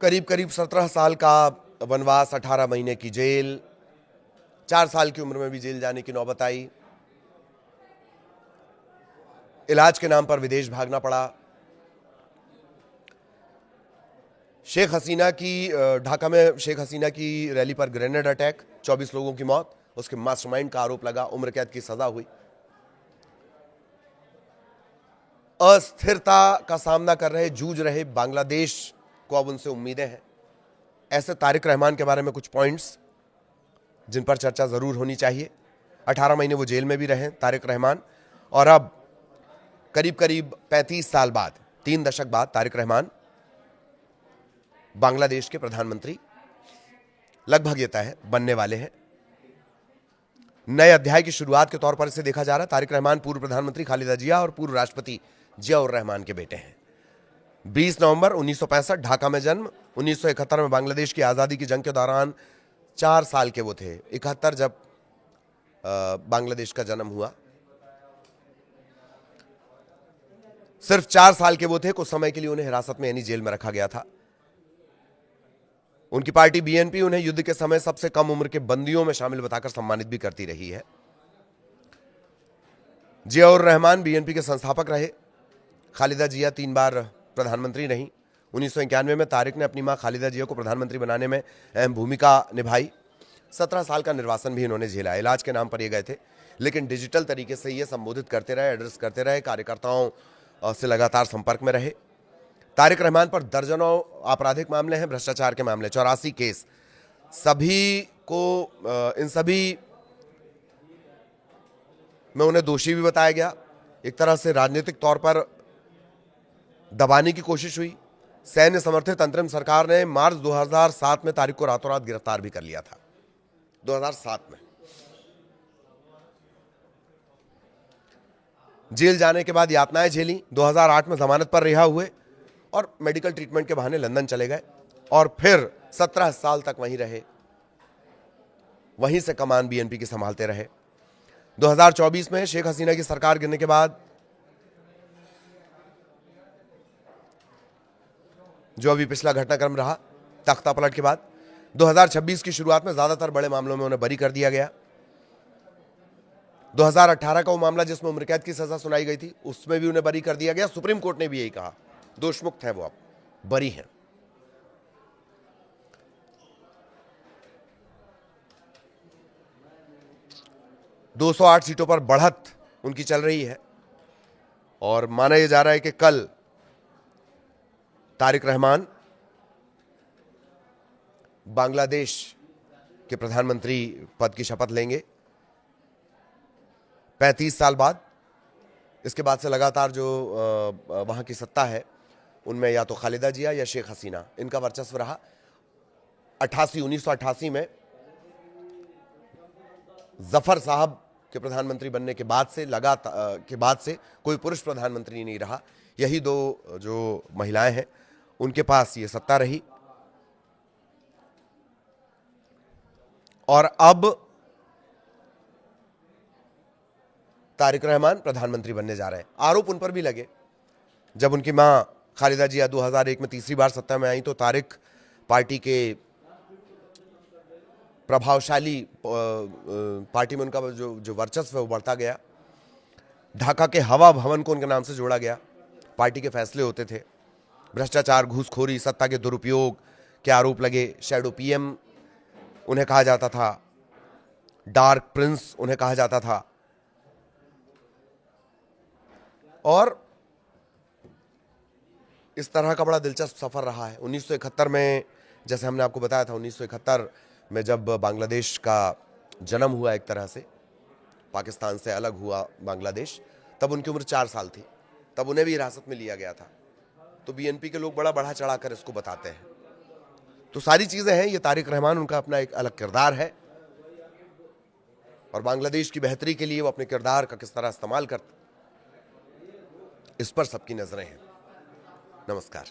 करीब करीब 17 साल का वनवास, 18 महीने की जेल, 4 साल की उम्र में भी जेल जाने की नौबत आई। इलाज के नाम पर विदेश भागना पड़ा। ढाका में शेख हसीना की रैली पर ग्रेनेड अटैक, 24 लोगों की मौत, उसके मास्टरमाइंड का आरोप लगा, उम्र कैद की सजा हुई। अस्थिरता का सामना कर रहे, जूझ रहे बांग्लादेश को अब उनसे उम्मीदें हैं। ऐसे तारिक रहमान के बारे में कुछ पॉइंट्स जिन पर चर्चा जरूर होनी चाहिए। 18 महीने वो जेल में भी रहे तारिक रहमान, और अब करीब करीब 35 साल बाद, 3 दशक बाद तारिक रहमान बांग्लादेश के प्रधानमंत्री लगभग ये तय है बनने वाले हैं। नए अध्याय की शुरुआत के तौर पर इसे देखा जा रहा है। तारिक रहमान पूर्व प्रधानमंत्री खालिदा जिया और पूर्व राष्ट्रपति जियाउर रहमान के बेटे हैं। 20 नवंबर 1965 ढाका में जन्म। 1971 में बांग्लादेश की आजादी की जंग के दौरान 4 साल के वो थे। 71 जब बांग्लादेश का जन्म हुआ, सिर्फ 4 साल के वो थे। कुछ समय के लिए उन्हें हिरासत में यानी जेल में रखा गया था। उनकी पार्टी बीएनपी उन्हें युद्ध के समय सबसे कम उम्र के बंदियों में शामिल बताकर सम्मानित भी करती रही है। जियाउर रहमान बीएनपी के संस्थापक रहे। खालिदा जिया 3 बार प्रधानमंत्री रहीं। 1991 में तारिक ने अपनी मां खालिदा जिया को प्रधानमंत्री बनाने में अहम भूमिका निभाई। 17 साल का निर्वासन भी इन्होंने झेला। इलाज के नाम पर ये गए थे, लेकिन डिजिटल तरीके से ये संबोधित करते रहे, एड्रेस करते रहे, कार्यकर्ताओं से लगातार संपर्क में रहे। तारिक रहमान पर दर्जनों आपराधिक मामले हैं, भ्रष्टाचार के मामले, 84 केस। इन सभी में उन्हें दोषी भी बताया गया। एक तरह से राजनीतिक तौर पर दबाने की कोशिश हुई। सैन्य समर्थित अंतरिम सरकार ने मार्च 2007 में तारिक को रातों रात गिरफ्तार भी कर लिया था। 2007 में जेल जाने के बाद यातनाएं झेली। 2008 में जमानत पर रिहा हुए और मेडिकल ट्रीटमेंट के बहाने लंदन चले गए, और फिर 17 साल तक वहीं रहे। वहीं से कमान बीएनपी की संभालते रहे। 2024 में शेख हसीना की सरकार गिरने के बाद जो अभी पिछला घटनाक्रम रहा तख्ता पलट के बाद, 2026 की शुरुआत में ज्यादातर बड़े मामलों में उन्हें बरी कर दिया गया। 2018 का वो मामला जिसमें उम्र कैद की सजा सुनाई गई थी, उसमें भी उन्हें बरी कर दिया गया। सुप्रीम कोर्ट ने भी यही कहा, दोषमुक्त है वो, अब बरी हैं। दो 208 सीटों पर बढ़त उनकी चल रही है, और माना यह जा रहा है कि कल तारिक रहमान बांग्लादेश के प्रधानमंत्री पद की शपथ लेंगे 35 साल बाद। इसके बाद से लगातार जो वहां की सत्ता है उनमें या तो खालिदा जिया या शेख हसीना, इनका वर्चस्व रहा। 1988 में जफर साहब के प्रधानमंत्री बनने के बाद से कोई पुरुष प्रधानमंत्री नहीं रहा। यही 2 जो महिलाएं हैं उनके पास ये सत्ता रही, और अब तारिक रहमान प्रधानमंत्री बनने जा रहे हैं। आरोप उन पर भी लगे। जब उनकी मां खालिदा जिया 2001 में तीसरी बार सत्ता में आई तो तारिक पार्टी के प्रभावशाली, पार्टी में उनका जो वर्चस्व है वो बढ़ता गया। ढाका के हवा भवन को उनके नाम से जोड़ा गया। पार्टी के फैसले होते थे। भ्रष्टाचार, घूसखोरी, सत्ता के दुरुपयोग के आरोप लगे। शैडो पीएम उन्हें कहा जाता था, डार्क प्रिंस उन्हें कहा जाता था। और इस तरह का बड़ा दिलचस्प सफर रहा है। 1971 में, जैसे हमने आपको बताया था, 1971 में जब बांग्लादेश का जन्म हुआ, एक तरह से पाकिस्तान से अलग हुआ बांग्लादेश, तब उनकी उम्र 4 साल थी। तब उन्हें भी हिरासत में लिया गया था। तो बीएनपी के लोग बड़ा बढ़ा चढ़ाकर इसको बताते हैं। तो सारी चीजें हैं। ये तारिक रहमान, उनका अपना एक अलग किरदार है, और बांग्लादेश की बेहतरी के लिए वो अपने किरदार का किस तरह इस्तेमाल करते, इस पर सबकी नजरें हैं। नमस्कार।